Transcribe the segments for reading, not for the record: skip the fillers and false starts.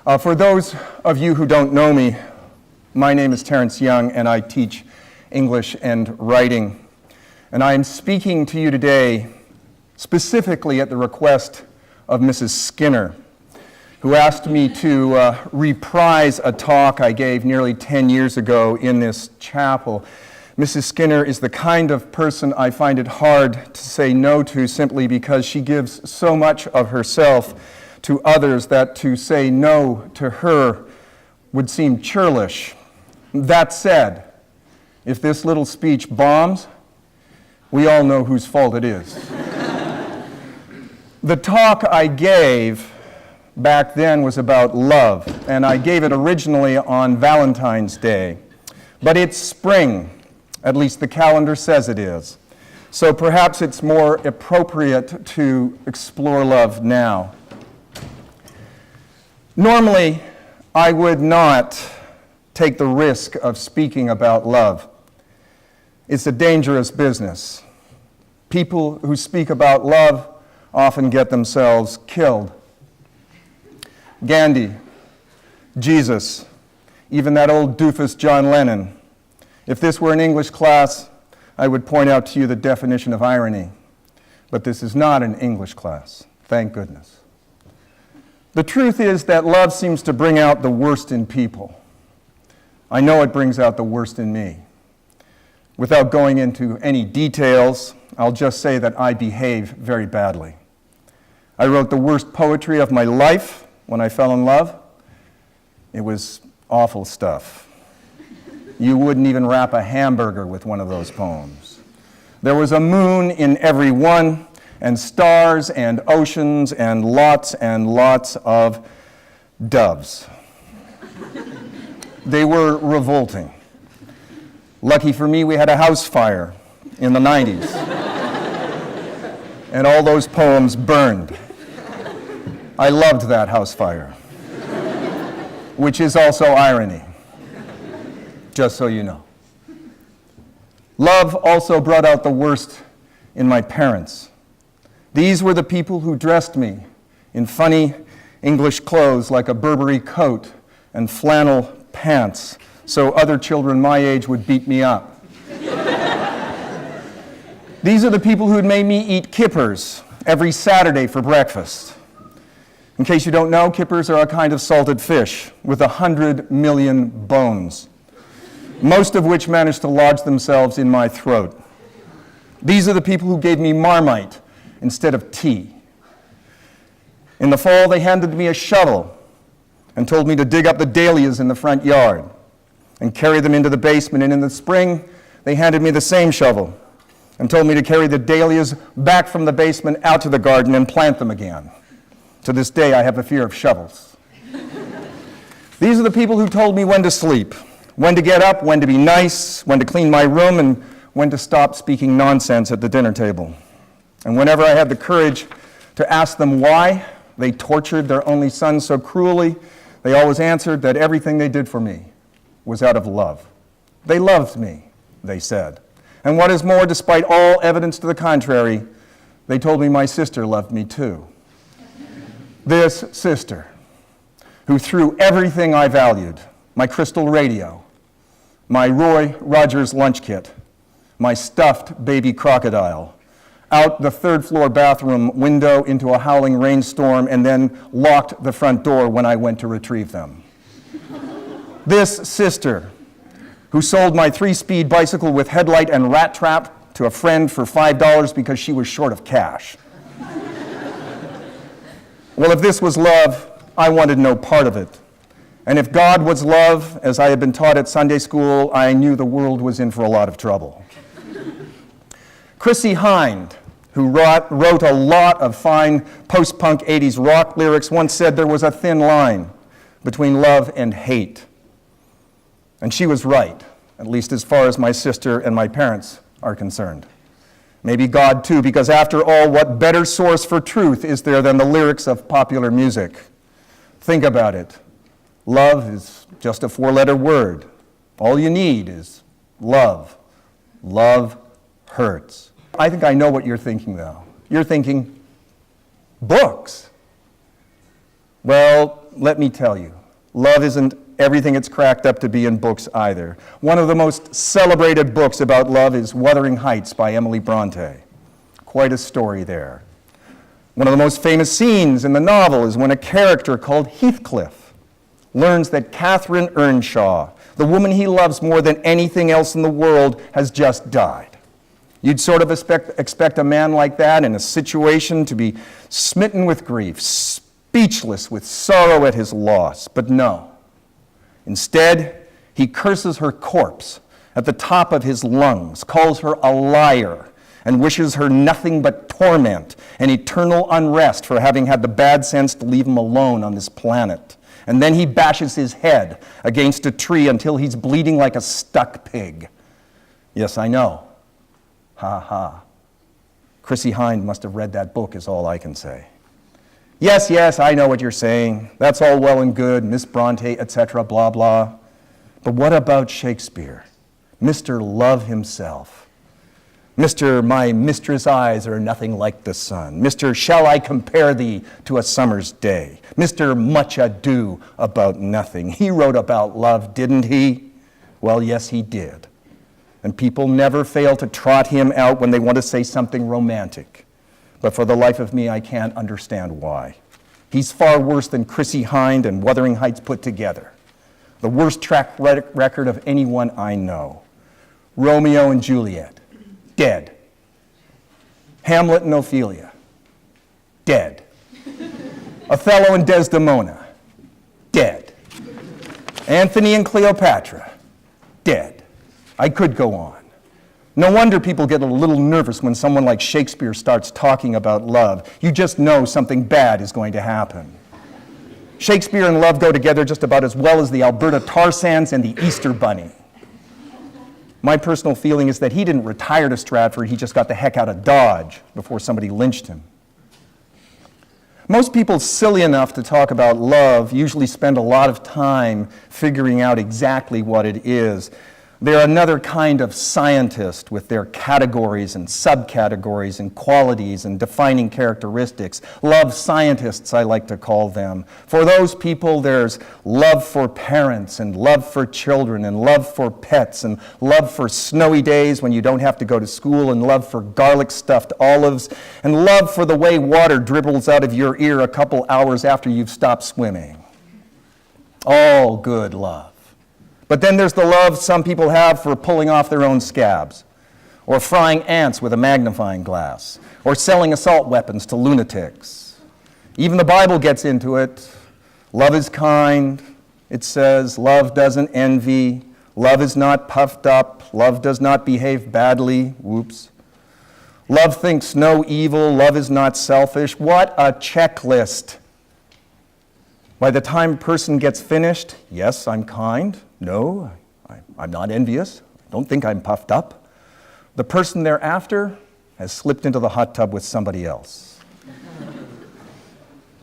For those of you who don't know me, my name is Terrence Young, and I teach English and writing. And I am speaking to you today specifically at the request of Mrs. Skinner, who asked me to reprise a talk I gave nearly 10 years ago in this chapel. Mrs. Skinner is the kind of person I find it hard to say no to simply because she gives so much of herself to others that to say no to her would seem churlish. That said, if this little speech bombs, we all know whose fault it is. The talk I gave back then was about love, and I gave it originally on Valentine's Day. But it's spring, at least the calendar says it is. So perhaps it's more appropriate to explore love now. Normally, I would not take the risk of speaking about love. It's a dangerous business. People who speak about love often get themselves killed. Gandhi, Jesus, even that old doofus John Lennon. If this were an English class, I would point out to you the definition of irony. But this is not an English class, thank goodness. The truth is that love seems to bring out the worst in people. I know it brings out the worst in me. Without going into any details, I'll just say that I behave very badly. I wrote the worst poetry of my life when I fell in love. It was awful stuff. You wouldn't even wrap a hamburger with one of those poems. There was a moon in every one, and stars and oceans and lots of doves. They were revolting. Lucky for me, we had a house fire in the 90s. And all those poems burned. I loved that house fire, which is also irony, just so you know. Love also brought out the worst in my parents. These were the people who dressed me in funny English clothes like a Burberry coat and flannel pants so other children my age would beat me up. These are the people who had made me eat kippers every Saturday for breakfast. In case you don't know, kippers are a kind of salted fish with 100 million bones, most of which managed to lodge themselves in my throat. These are the people who gave me Marmite instead of tea. In the fall, they handed me a shovel and told me to dig up the dahlias in the front yard and carry them into the basement. And in the spring, they handed me the same shovel and told me to carry the dahlias back from the basement out to the garden and plant them again. To this day, I have a fear of shovels. These are the people who told me when to sleep, when to get up, when to be nice, when to clean my room, and when to stop speaking nonsense at the dinner table. And whenever I had the courage to ask them why they tortured their only son so cruelly, they always answered that everything they did for me was out of love. They loved me, they said. And what is more, despite all evidence to the contrary, they told me my sister loved me too. This sister, who threw everything I valued, my crystal radio, my Roy Rogers lunch kit, my stuffed baby crocodile, out the third-floor bathroom window into a howling rainstorm, and then locked the front door when I went to retrieve them. This sister, who sold my 3-speed bicycle with headlight and rat trap to a friend for $5 because she was short of cash. Well, if this was love, I wanted no part of it. And if God was love, as I had been taught at Sunday school, I knew the world was in for a lot of trouble. Chrissie Hynde, who wrote a lot of fine post-punk 80s rock lyrics, once said there was a thin line between love and hate. And she was right, at least as far as my sister and my parents are concerned. Maybe God too, because after all, what better source for truth is there than the lyrics of popular music? Think about it. Love is just a 4-letter word. All you need is love. Love hurts. I think I know what you're thinking, though. You're thinking, books. Well, let me tell you, love isn't everything it's cracked up to be in books either. One of the most celebrated books about love is Wuthering Heights by Emily Bronte. Quite a story there. One of the most famous scenes in the novel is when a character called Heathcliff learns that Catherine Earnshaw, the woman he loves more than anything else in the world, has just died. You'd sort of expect a man like that in a situation to be smitten with grief, speechless with sorrow at his loss. But no. Instead, he curses her corpse at the top of his lungs, calls her a liar, and wishes her nothing but torment and eternal unrest for having had the bad sense to leave him alone on this planet. And then he bashes his head against a tree until he's bleeding like a stuck pig. Yes, I know. Ha ha. Chrissie Hynde must have read that book is all I can say. Yes, I know what you're saying. That's all well and good, Miss Bronte, etc., blah, blah. But what about Shakespeare? Mr. Love himself. Mr. My mistress' eyes are nothing like the sun. Mr. Shall I compare thee to a summer's day? Mr. Much Ado About Nothing. He wrote about love, didn't he? Well, yes, he did. And people never fail to trot him out when they want to say something romantic. But for the life of me, I can't understand why. He's far worse than Chrissie Hynde and Wuthering Heights put together. The worst track record of anyone I know. Romeo and Juliet. Dead. Hamlet and Ophelia. Dead. Othello and Desdemona. Dead. Anthony and Cleopatra. Dead. I could go on. No wonder people get a little nervous when someone like Shakespeare starts talking about love. You just know something bad is going to happen. Shakespeare and love go together just about as well as the Alberta tar sands and the Easter Bunny. My personal feeling is that he didn't retire to Stratford, he just got the heck out of Dodge before somebody lynched him. Most people silly enough to talk about love usually spend a lot of time figuring out exactly what it is. They're another kind of scientist with their categories and subcategories and qualities and defining characteristics. Love scientists, I like to call them. For those people, there's love for parents and love for children and love for pets and love for snowy days when you don't have to go to school and love for garlic-stuffed olives and love for the way water dribbles out of your ear a couple hours after you've stopped swimming. All good love. But then there's the love some people have for pulling off their own scabs, or frying ants with a magnifying glass, or selling assault weapons to lunatics. Even the Bible gets into it. Love is kind, it says. Love doesn't envy. Love is not puffed up. Love does not behave badly. Whoops. Love thinks no evil. Love is not selfish. What a checklist. By the time a person gets finished, yes, I'm kind. No, I'm not envious. I don't think I'm puffed up. The person thereafter has slipped into the hot tub with somebody else.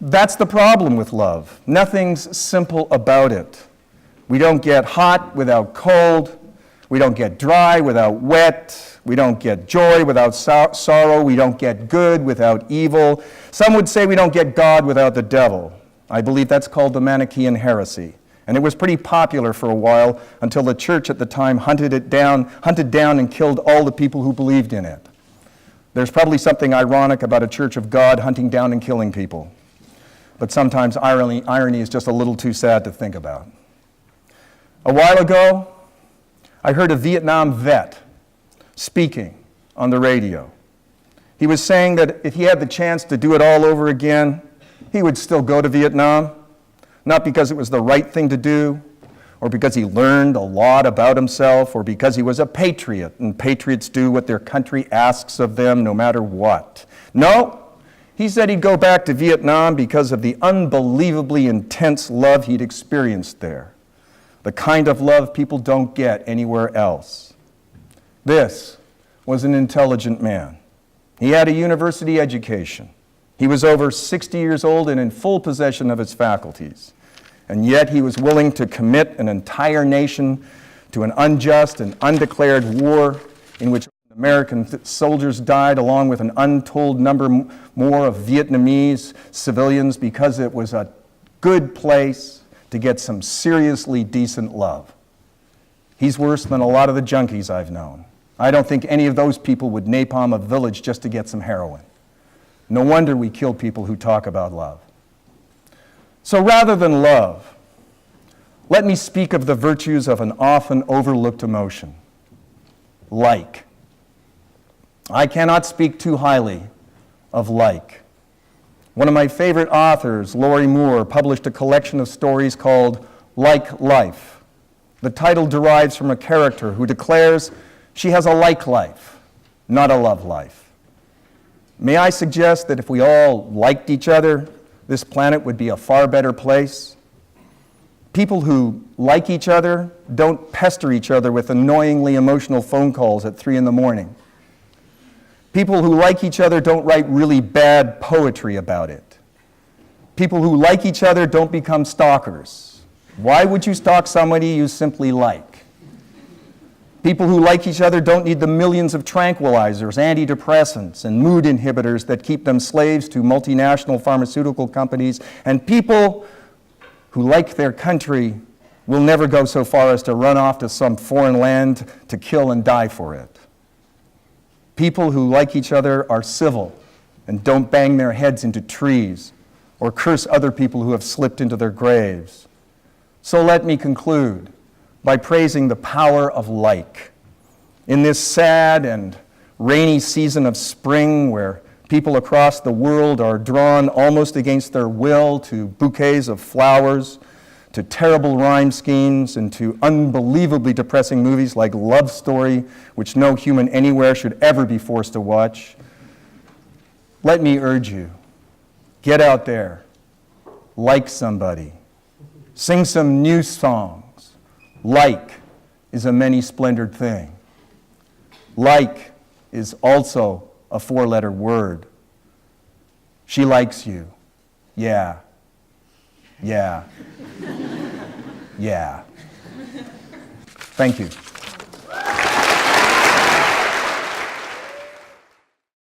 That's the problem with love. Nothing's simple about it. We don't get hot without cold. We don't get dry without wet. We don't get joy without sorrow. We don't get good without evil. Some would say we don't get God without the devil. I believe that's called the Manichaean heresy. And it was pretty popular for a while until the church at the time hunted down and killed all the people who believed in it. There's probably something ironic about a church of God hunting down and killing people. But sometimes irony is just a little too sad to think about. A while ago, I heard a Vietnam vet speaking on the radio. He was saying that if he had the chance to do it all over again, he would still go to Vietnam. Not because it was the right thing to do, or because he learned a lot about himself, or because he was a patriot, and patriots do what their country asks of them no matter what. No, he said he'd go back to Vietnam because of the unbelievably intense love he'd experienced there. The kind of love people don't get anywhere else. This was an intelligent man. He had a university education. He was over 60 years old and in full possession of his faculties. And yet he was willing to commit an entire nation to an unjust and undeclared war in which American soldiers died along with an untold number more of Vietnamese civilians because it was a good place to get some seriously decent love. He's worse than a lot of the junkies I've known. I don't think any of those people would napalm a village just to get some heroin. No wonder we kill people who talk about love. So rather than love, let me speak of the virtues of an often overlooked emotion, like. I cannot speak too highly of like. One of my favorite authors, Lori Moore, published a collection of stories called Like Life. The title derives from a character who declares she has a like life, not a love life. May I suggest that if we all liked each other, this planet would be a far better place? People who like each other don't pester each other with annoyingly emotional phone calls at 3 a.m. People who like each other don't write really bad poetry about it. People who like each other don't become stalkers. Why would you stalk somebody you simply like? People who like each other don't need the millions of tranquilizers, antidepressants, and mood inhibitors that keep them slaves to multinational pharmaceutical companies. And people who like their country will never go so far as to run off to some foreign land to kill and die for it. People who like each other are civil and don't bang their heads into trees or curse other people who have slipped into their graves. So let me conclude by praising the power of like. In this sad and rainy season of spring where people across the world are drawn almost against their will to bouquets of flowers, to terrible rhyme schemes, and to unbelievably depressing movies like Love Story, which no human anywhere should ever be forced to watch, let me urge you, get out there, like somebody, sing some new songs. Like is a many-splendored thing. Like is also a 4-letter word. She likes you. Yeah. Yeah. Yeah. Thank you.